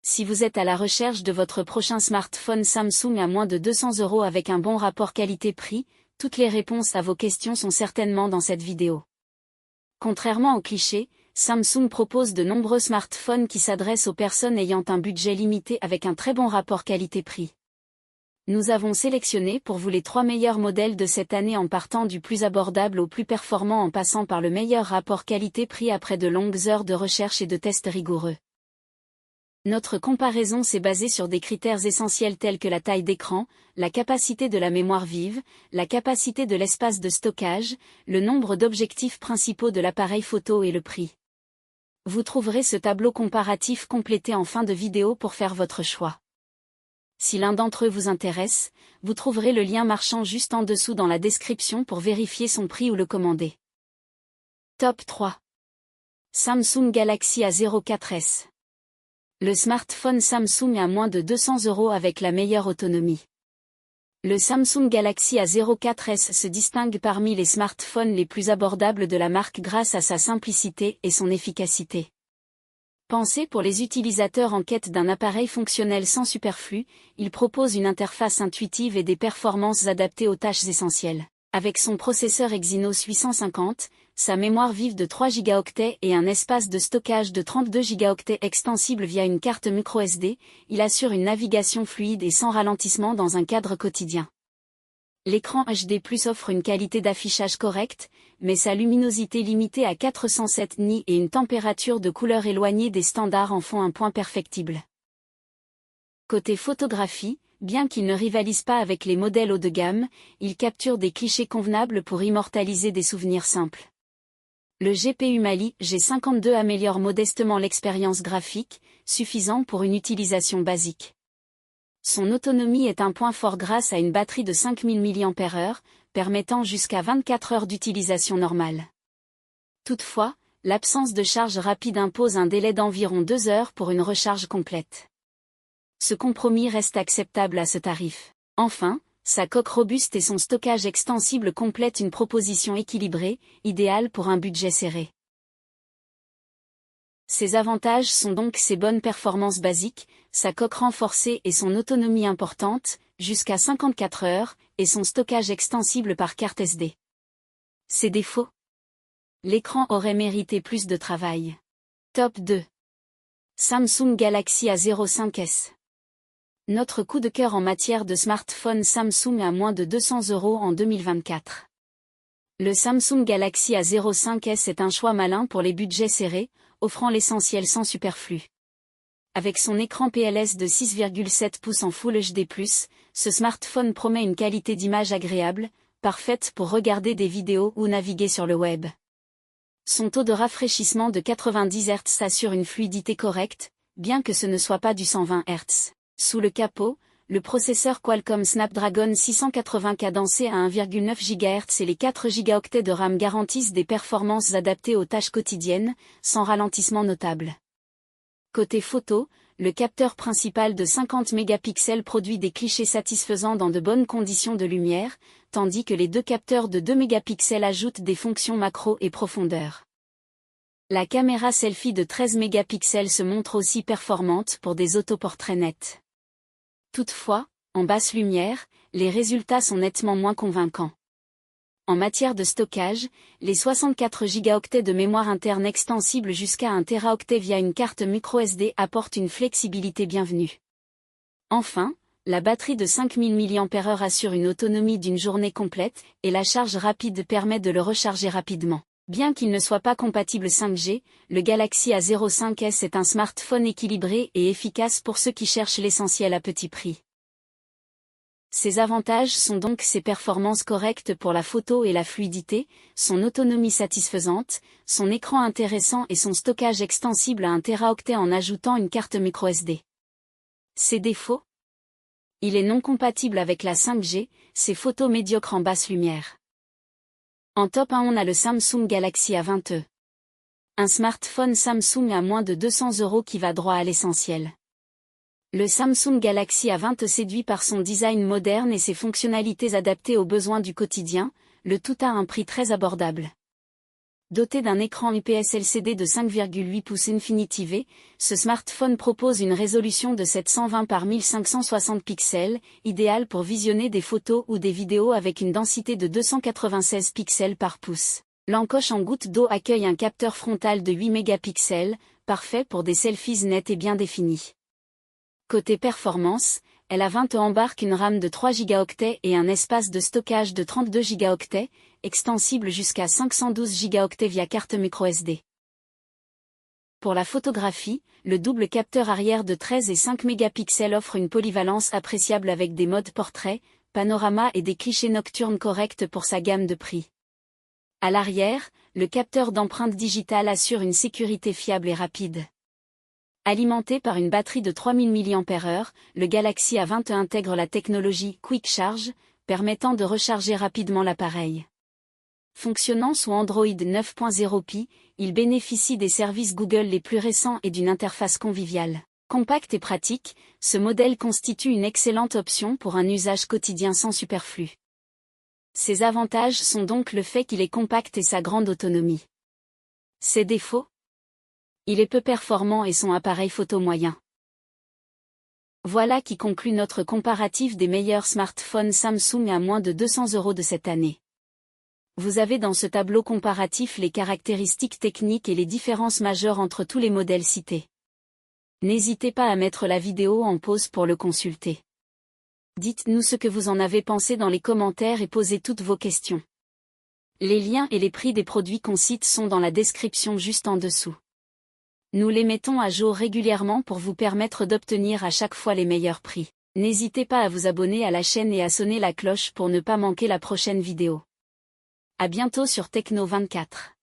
Si vous êtes à la recherche de votre prochain smartphone Samsung à moins de 200 € avec un bon rapport qualité-prix, toutes les réponses à vos questions sont certainement dans cette vidéo. Contrairement aux clichés, Samsung propose de nombreux smartphones qui s'adressent aux personnes ayant un budget limité avec un très bon rapport qualité-prix. Nous avons sélectionné pour vous les 3 meilleurs modèles de cette année en partant du plus abordable au plus performant en passant par le meilleur rapport qualité-prix après de longues heures de recherche et de tests rigoureux. Notre comparaison s'est basée sur des critères essentiels tels que la taille d'écran, la capacité de la mémoire vive, la capacité de l'espace de stockage, le nombre d'objectifs principaux de l'appareil photo et le prix. Vous trouverez ce tableau comparatif complété en fin de vidéo pour faire votre choix. Si l'un d'entre eux vous intéresse, vous trouverez le lien marchand juste en dessous dans la description pour vérifier son prix ou le commander. Top 3. Samsung Galaxy A04s. Le smartphone Samsung à moins de 200 € avec la meilleure autonomie. Le Samsung Galaxy A04s se distingue parmi les smartphones les plus abordables de la marque grâce à sa simplicité et son efficacité. Pensé pour les utilisateurs en quête d'un appareil fonctionnel sans superflu, il propose une interface intuitive et des performances adaptées aux tâches essentielles. Avec son processeur Exynos 850, sa mémoire vive de 3 Go et un espace de stockage de 32 Go extensible via une carte microSD, il assure une navigation fluide et sans ralentissement dans un cadre quotidien. L'écran HD+ offre une qualité d'affichage correcte, mais sa luminosité limitée à 407 nits et une température de couleur éloignée des standards en font un point perfectible. Côté photographie, bien qu'il ne rivalise pas avec les modèles haut de gamme, il capture des clichés convenables pour immortaliser des souvenirs simples. Le GPU Mali G52 améliore modestement l'expérience graphique, suffisant pour une utilisation basique. Son autonomie est un point fort grâce à une batterie de 5000 mAh, permettant jusqu'à 24 heures d'utilisation normale. Toutefois, l'absence de charge rapide impose un délai d'environ 2 heures pour une recharge complète. Ce compromis reste acceptable à ce tarif. Enfin, sa coque robuste et son stockage extensible complètent une proposition équilibrée, idéale pour un budget serré. Ses avantages sont donc ses bonnes performances basiques, sa coque renforcée et son autonomie importante, jusqu'à 54 heures, et son stockage extensible par carte SD. Ses défauts. L'écran aurait mérité plus de travail. Top 2. Samsung Galaxy A05s. Notre coup de cœur en matière de smartphone Samsung à moins de 200 € en 2024. Le Samsung Galaxy A05s est un choix malin pour les budgets serrés, offrant l'essentiel sans superflu. Avec son écran PLS de 6,7 pouces en Full HD+, ce smartphone promet une qualité d'image agréable, parfaite pour regarder des vidéos ou naviguer sur le web. Son taux de rafraîchissement de 90 Hz assure une fluidité correcte, bien que ce ne soit pas du 120 Hz. Sous le capot, le processeur Qualcomm Snapdragon 680 cadencé à 1,9 GHz et les 4 Go de RAM garantissent des performances adaptées aux tâches quotidiennes, sans ralentissement notable. Côté photo, le capteur principal de 50 mégapixels produit des clichés satisfaisants dans de bonnes conditions de lumière, tandis que les deux capteurs de 2 mégapixels ajoutent des fonctions macro et profondeur. La caméra selfie de 13 mégapixels se montre aussi performante pour des autoportraits nets. Toutefois, en basse lumière, les résultats sont nettement moins convaincants. En matière de stockage, les 64 Go de mémoire interne extensible jusqu'à 1 Teraoctet via une carte microSD apportent une flexibilité bienvenue. Enfin, la batterie de 5000 mAh assure une autonomie d'une journée complète, et la charge rapide permet de le recharger rapidement. Bien qu'il ne soit pas compatible 5G, le Galaxy A05s est un smartphone équilibré et efficace pour ceux qui cherchent l'essentiel à petit prix. Ses avantages sont donc ses performances correctes pour la photo et la fluidité, son autonomie satisfaisante, son écran intéressant et son stockage extensible à 1 Teraoctet en ajoutant une carte microSD. Ses défauts. Il est non compatible avec la 5G, ses photos médiocres en basse lumière. En top 1 on a le Samsung Galaxy A20e. Un smartphone Samsung à moins de 200 € qui va droit à l'essentiel. Le Samsung Galaxy A20 séduit par son design moderne et ses fonctionnalités adaptées aux besoins du quotidien, le tout à un prix très abordable. Doté d'un écran IPS LCD de 5,8 pouces Infinity V, ce smartphone propose une résolution de 720 par 1560 pixels, idéale pour visionner des photos ou des vidéos avec une densité de 296 pixels par pouce. L'encoche en goutte d'eau accueille un capteur frontal de 8 mégapixels, parfait pour des selfies nets et bien définis. Côté performance, LA20 embarque une RAM de 3 Go et un espace de stockage de 32 Go, extensible jusqu'à 512 Go via carte microSD. Pour la photographie, le double capteur arrière de 13 et 5 mégapixels offre une polyvalence appréciable avec des modes portrait, panorama et des clichés nocturnes corrects pour sa gamme de prix. À l'arrière, le capteur d'empreinte digitale assure une sécurité fiable et rapide. Alimenté par une batterie de 3000 mAh, le Galaxy A20 intègre la technologie Quick Charge, permettant de recharger rapidement l'appareil. Fonctionnant sous Android 9.0 Pie, il bénéficie des services Google les plus récents et d'une interface conviviale. Compact et pratique, ce modèle constitue une excellente option pour un usage quotidien sans superflu. Ses avantages sont donc le fait qu'il est compact et sa grande autonomie. Ses défauts ? Il est peu performant et son appareil photo moyen. Voilà qui conclut notre comparatif des meilleurs smartphones Samsung à moins de 200 € de cette année. Vous avez dans ce tableau comparatif les caractéristiques techniques et les différences majeures entre tous les modèles cités. N'hésitez pas à mettre la vidéo en pause pour le consulter. Dites-nous ce que vous en avez pensé dans les commentaires et posez toutes vos questions. Les liens et les prix des produits qu'on cite sont dans la description juste en dessous. Nous les mettons à jour régulièrement pour vous permettre d'obtenir à chaque fois les meilleurs prix. N'hésitez pas à vous abonner à la chaîne et à sonner la cloche pour ne pas manquer la prochaine vidéo. À bientôt sur Techno 24.